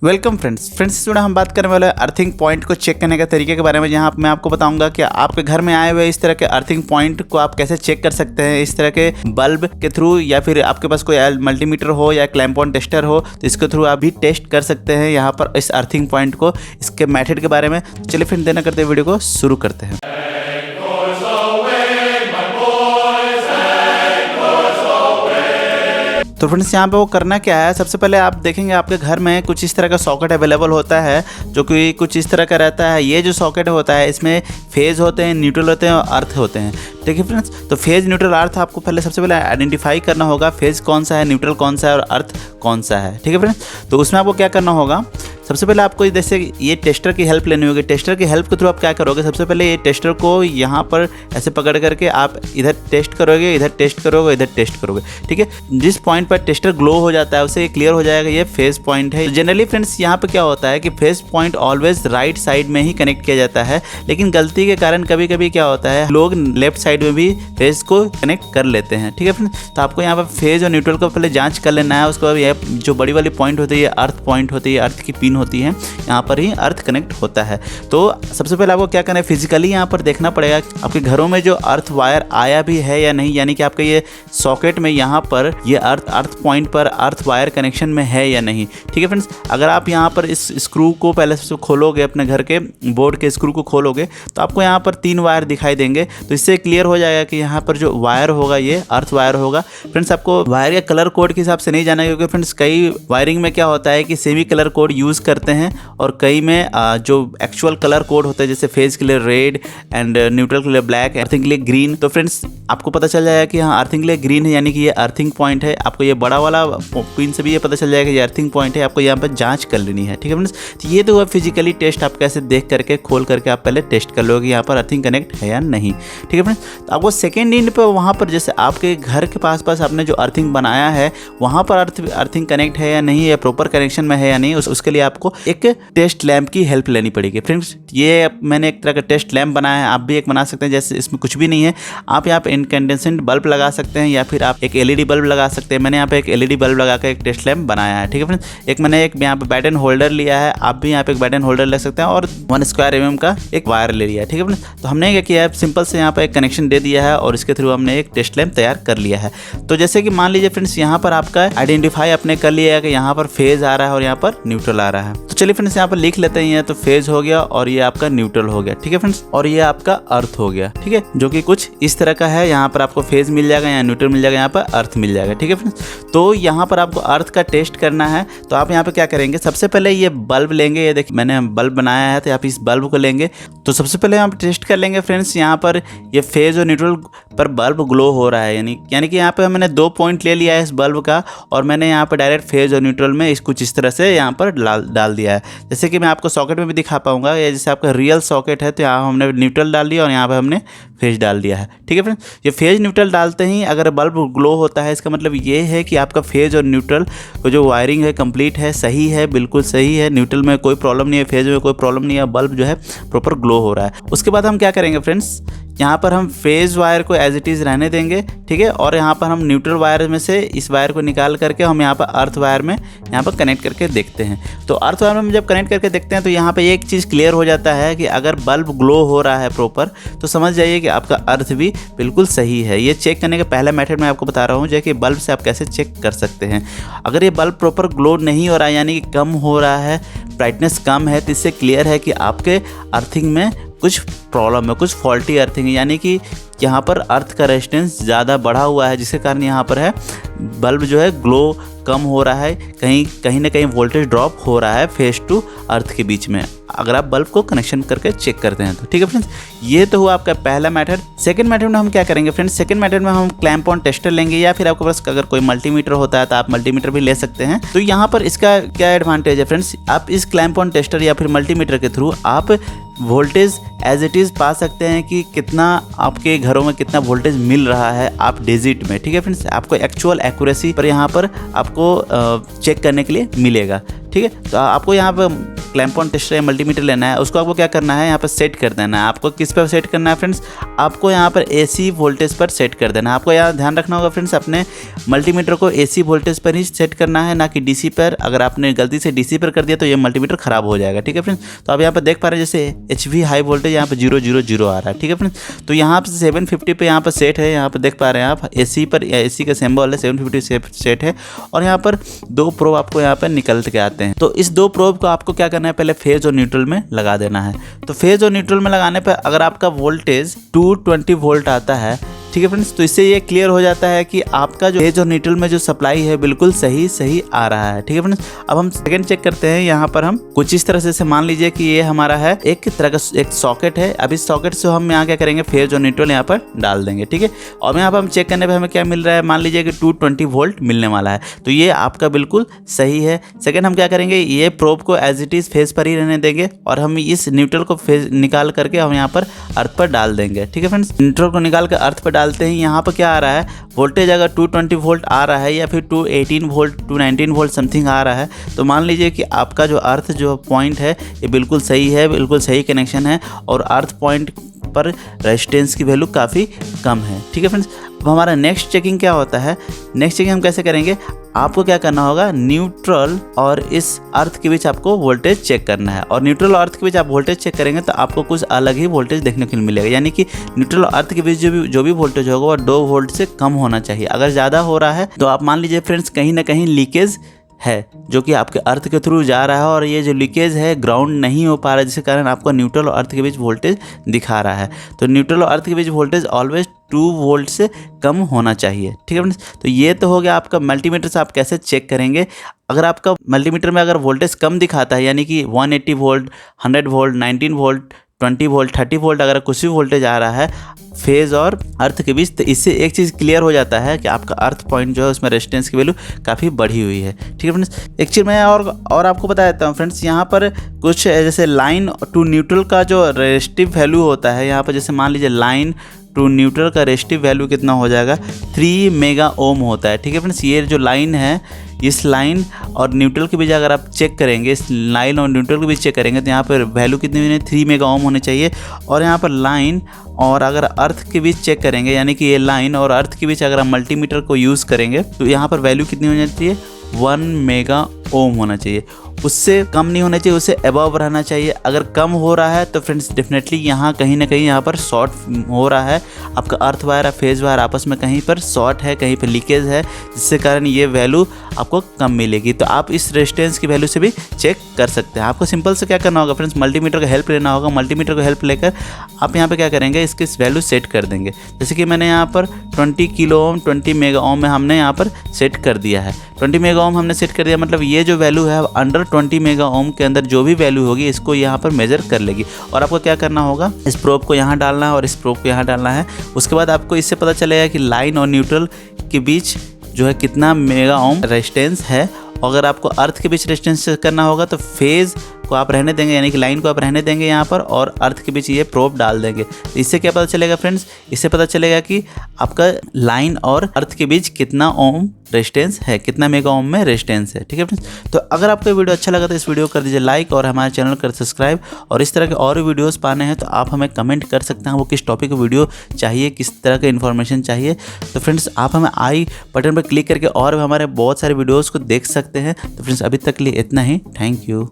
Welcome friends इस video हम बात करने वाले अर्थिंग पॉइंट को चेक करने के तरीके के बारे में, जहां मैं आपको बताऊंगा कि आपके घर में आए हुए इस तरह के अर्थिंग पॉइंट को आप कैसे चेक कर सकते हैं इस तरह के बल्ब के थ्रू, या फिर आपके पास कोई मल्टीमीटर हो या क्लैंप ऑन टेस्टर हो तो इसके थ्रू आप भी टेस्ट कर सकते हैं यहाँ पर इस अर्थिंग पॉइंट को, इसके मेथड के बारे में। चलिए फिर देना करते वीडियो को शुरू करते हैं। तो फ्रेंड्स यहाँ पे वो करना क्या है, सबसे पहले आप देखेंगे आपके घर में कुछ इस तरह का सॉकेट अवेलेबल होता है जो कि कुछ इस तरह का रहता है। ये जो सॉकेट होता है इसमें फेज होते हैं, न्यूट्रल होते हैं और अर्थ होते हैं। ठीक है फ्रेंड्स, तो फेज न्यूट्रल अर्थ आपको पहले सबसे पहले आइडेंटिफाई करना होगा, फेज कौन सा है, न्यूट्रल कौन सा है और अर्थ कौन सा है। ठीक है फ्रेंड्स, तो उसमें आपको क्या करना होगा, सबसे पहले आपको जैसे ये टेस्टर की हेल्प लेनी होगी। टेस्टर की हेल्प के थ्रू आप क्या करोगे, सबसे पहले ये टेस्टर को यहाँ पर ऐसे पकड़ करके आप इधर टेस्ट करोगे, इधर टेस्ट करोगे, इधर टेस्ट करोगे। ठीक है, जिस पॉइंट पर टेस्टर ग्लो हो जाता है उससे क्लियर हो जाएगा ये फेज पॉइंट है। जनरली फ्रेंड्स यहाँ पे क्या होता है कि phase point always right side में ही कनेक्ट किया जाता है, लेकिन गलती के कारण कभी कभी क्या होता है लोग लेफ्ट साइड में भी फेज को कनेक्ट कर लेते हैं। ठीक है फ्रेंड्स, तो आपको यहाँ पर फेज और न्यूट्रल को पहले जाँच कर लेना है। उसके बाद ये जो बड़ी वाली पॉइंट होती है अर्थ पॉइंट होती है, अर्थ की पिन होती है, यहाँ पर ही अर्थ कनेक्ट होता है। तो सबसे पहले आपको क्या करना है, फिजिकली यहाँ पर देखना पड़ेगा आपके घरों में जो अर्थ वायर आया भी है या नहीं, यानी कि आपके ये सॉकेट में यहाँ पर ये अर्थ पॉइंट पर अर्थ वायर कनेक्शन में है या नहीं। ठीक है फ्रेंड्स, अगर आप यहाँ पर इस स्क्रू को पहले से खोलोगे, अपने घर के बोर्ड के स्क्रू को खोलोगे तो आपको यहाँ पर 3 वायर दिखाई देंगे। तो इससे क्लियर हो जाएगा कि यहाँ पर जो वायर होगा ये अर्थ वायर होगा। फ्रेंड्स, आपको वायर के कलर कोड के हिसाब से नहीं जाना है, क्योंकि फ्रेंड्स कई वायरिंग में क्या होता है कि सेमी कलर कोड यूज़ करते हैं और कई में जो एक्चुअल कलर कोड होता है, जैसे फेज के लिए रेड एंड न्यूट्रल के लिए ब्लैक, अर्थिंग के लिए ग्रीन। तो फ्रेंड्स आपको पता चल जाएगा कि हाँ अर्थिंग के लिए ग्रीन है, यानी कि ये अर्थिंग पॉइंट है। आपको ये बड़ा वाला पिन से भी ये पता चल जाएगा कि ये अर्थिंग पॉइंट है। आपको यहाँ पर जांच कर लेनी है। ठीक है फ्रेंड्स, तो ये तो हुआ फिजिकली टेस्ट, आप कैसे देख करके खोल करके आप पहले टेस्ट कर लोगे यहाँ पर अर्थिंग कनेक्ट है या नहीं। ठीक है फ्रेंड्स, तो आपको सेकेंड एंड पर वहाँ पर जैसे आपके घर के पास आपने जो अर्थिंग बनाया है वहाँ पर अर्थिंग कनेक्ट है या नहीं, या प्रॉपर कनेक्शन में है या नहीं, उसके लिए आपको एक टेस्ट लैंप की हेल्प लेनी पड़ेगी। फ्रेंड्स, ये मैंने एक तरह का टेस्ट लैंप बनाया है, आप भी एक बना सकते हैं। जैसे इसमें कुछ भी नहीं है, आप यहाँ पे इनकैंडेसेंट बल्ब लगा सकते हैं या फिर आप एक एलईडी बल्ब लगा सकते हैं। मैंने यहाँ पे एक एलईडी बल्ब लगा कर एक टेस्ट लैंप बनाया है। ठीक है फ्रेंड्स, एक मैंने एक यहाँ पे बैटन होल्डर लिया है, आप भी यहाँ पे एक बैटन होल्डर ले सकते हैं, और 1 स्क्वायर mm का एक वायर ले लिया है। ठीक है फ्रेंड्स, तो हमने क्या किया है, सिंपल से यहाँ पर एक कनेक्शन दे दिया है और इसके थ्रू हमने एक टेस्ट लैंप तैयार कर लिया है। तो जैसे कि मान लीजिए फ्रेंड्स, यहाँ पर आपका आइडेंटिफाई आपने कर लिया है कि यहाँ पर फेज आ रहा है और यहाँ पर न्यूट्रल आ रहा है। तो चलिए फ्रेंड्स यहाँ पर लिख लेते हैं, तो फेज हो गया और ये आपका न्यूट्रल हो गया। ठीक है फ्रेंड्स, और ये आपका अर्थ हो गया। ठीक है, जो कि कुछ इस तरह का है। यहाँ पर आपको फेज मिल जाएगा, यहाँ न्यूट्रल मिल जाएगा, यहाँ पर अर्थ मिल जाएगा। ठीक है फ्रेंड्स, तो यहाँ पर आपको अर्थ का टेस्ट करना है। तो आप यहाँ पे क्या करेंगे, सबसे पहले ये बल्ब लेंगे। ये देखिए मैंने बल्ब बनाया है, तो आप इस बल्ब को लेंगे। तो सबसे पहले हम टेस्ट कर लेंगे फ्रेंड्स, यहाँ पर ये फेज और न्यूट्रल पर बल्ब ग्लो हो रहा है, यानी कि यहाँ पे मैंने 2 पॉइंट ले लिया है इस बल्ब का, और मैंने यहाँ पर डायरेक्ट फेज और न्यूट्रल में कुछ इस तरह से यहाँ पर डाल दिया है। जैसे कि मैं आपको सॉकेट में भी दिखा पाऊंगा, या जैसे आपका रियल सॉकेट है तो यहाँ हमने न्यूट्रल डाल दिया और यहाँ पर हमने फेज डाल दिया है। ठीक है फ्रेंड्स, ये फेज न्यूट्रल डालते ही अगर बल्ब ग्लो होता है, इसका मतलब ये है कि आपका फेज और न्यूट्रल को जो वायरिंग है कंप्लीट है, सही है, बिल्कुल सही है। न्यूट्रल में कोई प्रॉब्लम नहीं है, फेज में कोई प्रॉब्लम नहीं है, बल्ब जो है प्रॉपर ग्लो हो रहा है। उसके बाद हम क्या करेंगे फ्रेंड्स, यहाँ पर हम फेज वायर को एज इट इज़ रहने देंगे। ठीक है, और यहाँ पर हम न्यूट्रल वायर में से इस वायर को निकाल करके हम यहाँ पर अर्थ वायर में यहाँ पर कनेक्ट करके देखते हैं। तो अर्थ वायर में जब कनेक्ट करके देखते हैं तो यहाँ पे एक चीज़ क्लियर हो जाता है कि अगर बल्ब ग्लो हो रहा है प्रॉपर, तो समझ जाइए कि आपका अर्थ भी बिल्कुल सही है। ये चेक करने का पहला मेथड मैं आपको बता रहा हूँ, जो कि बल्ब से आप कैसे चेक कर सकते हैं। अगर ये बल्ब प्रॉपर ग्लो नहीं हो रहा है, यानी कि कम हो रहा है, ब्राइटनेस कम है, तो इससे क्लियर है कि आपके अर्थिंग में कुछ प्रॉब्लम है, कुछ फॉल्टी अर्थिंग है, यानी कि यहाँ पर अर्थ का रेजिस्टेंस ज़्यादा बढ़ा हुआ है, जिसके कारण यहाँ पर है बल्ब जो है ग्लो कम हो रहा है, कहीं ना कहीं वोल्टेज ड्रॉप हो रहा है फेज टू अर्थ के बीच में, अगर आप बल्ब को कनेक्शन करके चेक करते हैं तो। ठीक है फ्रेंड्स, ये तो हुआ आपका पहला मेथड। सेकंड मेथड में हम क्या करेंगे फ्रेंड्स, सेकंड मेथड में हम क्लैंप ऑन टेस्टर लेंगे, या फिर आपके पास अगर कोई मल्टीमीटर होता है तो आप मल्टीमीटर भी ले सकते हैं। तो यहाँ पर इसका क्या एडवांटेज है फ्रेंड्स, आप इस क्लैंप ऑन टेस्टर या फिर मल्टीमीटर के थ्रू आप वोल्टेज एज इट इज़ पा सकते हैं कि कितना आपके घरों में कितना वोल्टेज मिल रहा है आप डिजिट में। ठीक है फ्रेंड्स, आपको एक्चुअल एक्यूरेसी पर यहाँ पर आपको चेक करने के लिए मिलेगा। ठीक है, तो आपको यहाँ पर क्लैंप ऑन टेस्टर या मल्टीमीटर लेना है, उसको आपको क्या करना है, यहाँ पर सेट कर देना है। आपको किस पर सेट करना है फ्रेंड्स, आपको यहाँ पर AC वोल्टेज पर सेट कर देना है। आपको यहाँ ध्यान रखना होगा फ्रेंड्स, अपने मल्टीमीटर को AC वोल्टेज पर ही सेट करना है, ना कि DC पर। अगर आपने गलती से DC पर कर दिया तो ये मल्टीमीटर खराब हो जाएगा, ठीक है फ्रेंड्स। तो आप यहाँ पर देख पा रहे हैं जैसे HV हाई वोल्टेज यहाँ पर 000 आ रहा है, ठीक है फ्रेंड्स। तो यहाँ पर 750 पे यहाँ पर सेट है, यहाँ पर देख पा रहे हैं आप AC पर, AC का सिंबल है 750 सेट है। और यहाँ पर 2 प्रोब आपको यहाँ पर निकल के आते हैं। तो इस 2 प्रोब को आपको क्या करना है, पहले फेज और न्यूट्रल में लगा देना है। तो फेज और न्यूट्रल में लगाने पर अगर आपका वोल्टेज 220 वोल्ट आता है, ठीक है फ्रेंड्स, तो इससे ये क्लियर हो जाता है कि आपका जो फेज और न्यूट्रल में जो सप्लाई है बिल्कुल सही आ रहा है, ठीक है फ्रेंड्स। अब हम सेकंड चेक करते हैं। यहाँ पर हम कुछ इस तरह से मान लीजिए कि ये हमारा है एक तरह का एक सॉकेट है। अब इस सॉकेट से हम यहाँ क्या करेंगे, फेज और न्यूट्रल यहाँ पर डाल देंगे, ठीक है। और यहाँ पर हम चेक करने पर हमें क्या मिल रहा है, मान लीजिए कि 220 वोल्ट मिलने वाला है, तो ये आपका बिल्कुल सही है। सेकेंड हम क्या करेंगे, ये प्रोब को एज इट इज फेज पर ही रहने देंगे और हम इस न्यूट्रल को फेज निकाल करके हम यहाँ पर अर्थ पर डाल देंगे, ठीक है फ्रेंड्स। न्यूट्रल को निकाल कर अर्थ पर डालते हैं। यहाँ पर क्या आ रहा है, वोल्टेज अगर 220 वोल्ट आ रहा है या फिर 218 वोल्ट 219 वोल्ट समथिंग आ रहा है, तो मान लीजिए कि आपका जो अर्थ जो पॉइंट है ये बिल्कुल सही है, बिल्कुल सही कनेक्शन है और अर्थ पॉइंट पर रेजिस्टेंस की वैल्यू काफ़ी कम है, ठीक है फ्रेंड्स। अब हमारा नेक्स्ट चेकिंग क्या होता है, नेक्स्ट चेकिंग हम कैसे करेंगे, आपको क्या करना होगा, न्यूट्रल और इस अर्थ के बीच आपको वोल्टेज चेक करना है। और न्यूट्रल और अर्थ के बीच आप वोल्टेज चेक करेंगे तो आपको कुछ अलग ही वोल्टेज देखने को मिलेगा, यानी कि न्यूट्रल और अर्थ के बीच जो भी वोल्टेज होगा वो 2 वोल्ट से कम होना चाहिए। अगर ज़्यादा हो रहा है तो आप मान लीजिए फ्रेंड्स कहीं ना कहीं लीकेज है जो कि आपके अर्थ के थ्रू जा रहा है और ये जो लीकेज है ग्राउंड नहीं हो पा रहा है, जिसके कारण आपको न्यूट्रल और अर्थ के बीच वोल्टेज दिखा रहा है। तो न्यूट्रल और अर्थ के बीच वोल्टेज ऑलवेज 2 वोल्ट से कम होना चाहिए, ठीक है फ्रेंड्स। तो ये तो हो गया आपका मल्टीमीटर से आप कैसे चेक करेंगे। अगर आपका मल्टीमीटर में अगर वोल्टेज कम दिखाता है, यानी कि 180 volt 100 volt 19 volt 20 volt 30 volt अगर कुछ भी वोल्टेज आ रहा है फेज और अर्थ के बीच, तो इससे एक चीज़ क्लियर हो जाता है कि आपका अर्थ पॉइंट जो है उसमें रेजिस्टेंस की वैल्यू काफ़ी बढ़ी हुई है, ठीक है फ्रेंड्स। एक चीज़ मैं और आपको बता देता हूँ फ्रेंड्स, यहाँ पर कुछ जैसे लाइन टू न्यूट्रल का जो रेजिस्टिव वैल्यू होता है, यहाँ पर जैसे मान लीजिए लाइन टू न्यूट्रल का रेजिस्टिव वैल्यू कितना हो जाएगा, 3 मेगा ओम होता है, ठीक है फ्रेंड्स। ये जो लाइन है, इस लाइन और न्यूट्रल के बीच अगर आप चेक करेंगे, इस लाइन और न्यूट्रल के बीच चेक करेंगे तो यहाँ पर वैल्यू कितनी होनी है, 3 मेगा ओम होने चाहिए। और यहाँ पर लाइन और अगर अर्थ के बीच चेक करेंगे, यानी कि ये लाइन और अर्थ के बीच अगर हम मल्टीमीटर को यूज़ करेंगे तो यहाँ पर वैल्यू कितनी होनी चाहिए, 1 मेगा ओम होना चाहिए। उससे कम नहीं होना चाहिए, उससे अबव रहना चाहिए। अगर कम हो रहा है तो फ्रेंड्स डेफिनेटली यहाँ कहीं ना कहीं यहाँ पर शॉर्ट हो रहा है, आपका अर्थ वायर और फेज वायर आपस में कहीं पर शॉर्ट है, कहीं पर लीकेज है, जिससे कारण ये वैल्यू आपको कम मिलेगी। तो आप इस रेजिस्टेंस की वैल्यू से भी चेक कर सकते हैं। आपको सिंपल से क्या करना होगा फ्रेंड्स, मल्टीमीटर का हेल्प लेना होगा। मल्टीमीटर का हेल्प लेकर आप यहाँ पर क्या करेंगे, इसकी वैल्यू सेट कर देंगे। जैसे कि मैंने यहाँ पर 20 किलो ओम 20 मेगा ओम में हमने यहाँ पर सेट कर दिया है। 20 मेगा ओम हमने सेट कर दिया, मतलब ये जो वैल्यू है अंडर 20 मेगा ओम के अंदर जो भी वैल्यू होगी इसको यहाँ पर मेजर कर लेगी। और आपको क्या करना होगा, इस प्रोब को यहाँ डालना है और इस प्रोब को यहाँ डालना है। उसके बाद आपको इससे पता चलेगा कि लाइन और न्यूट्रल के बीच जो है कितना मेगा ओम रेजिस्टेंस है। अगर आपको अर्थ के बीच रेजिस्टेंस करना होगा तो फेज को आप रहने देंगे, यानी कि लाइन को आप रहने देंगे यहाँ पर, और अर्थ के बीच ये प्रोब डाल देंगे। तो इससे क्या पता चलेगा फ्रेंड्स, इससे पता चलेगा कि आपका लाइन और अर्थ के बीच कितना ओम रेजिस्टेंस है, कितना मेगा ओम में रेजिस्टेंस है, ठीक है फ्रेंड्स। तो अगर आपको वीडियो अच्छा लगा तो इस वीडियो को कर दीजिए लाइक और हमारे चैनल को सब्सक्राइब। और इस तरह के और वीडियोस पाने हैं तो आप हमें कमेंट कर सकते हैं, वो किस टॉपिक का वीडियो चाहिए, किस तरह का इन्फॉर्मेशन चाहिए। तो फ्रेंड्स आप हमें आई बटन पर क्लिक करके और भी हमारे बहुत सारे वीडियोज़ को देख सकते हैं। तो फ्रेंड्स अभी तक के लिए इतना ही, थैंक यू।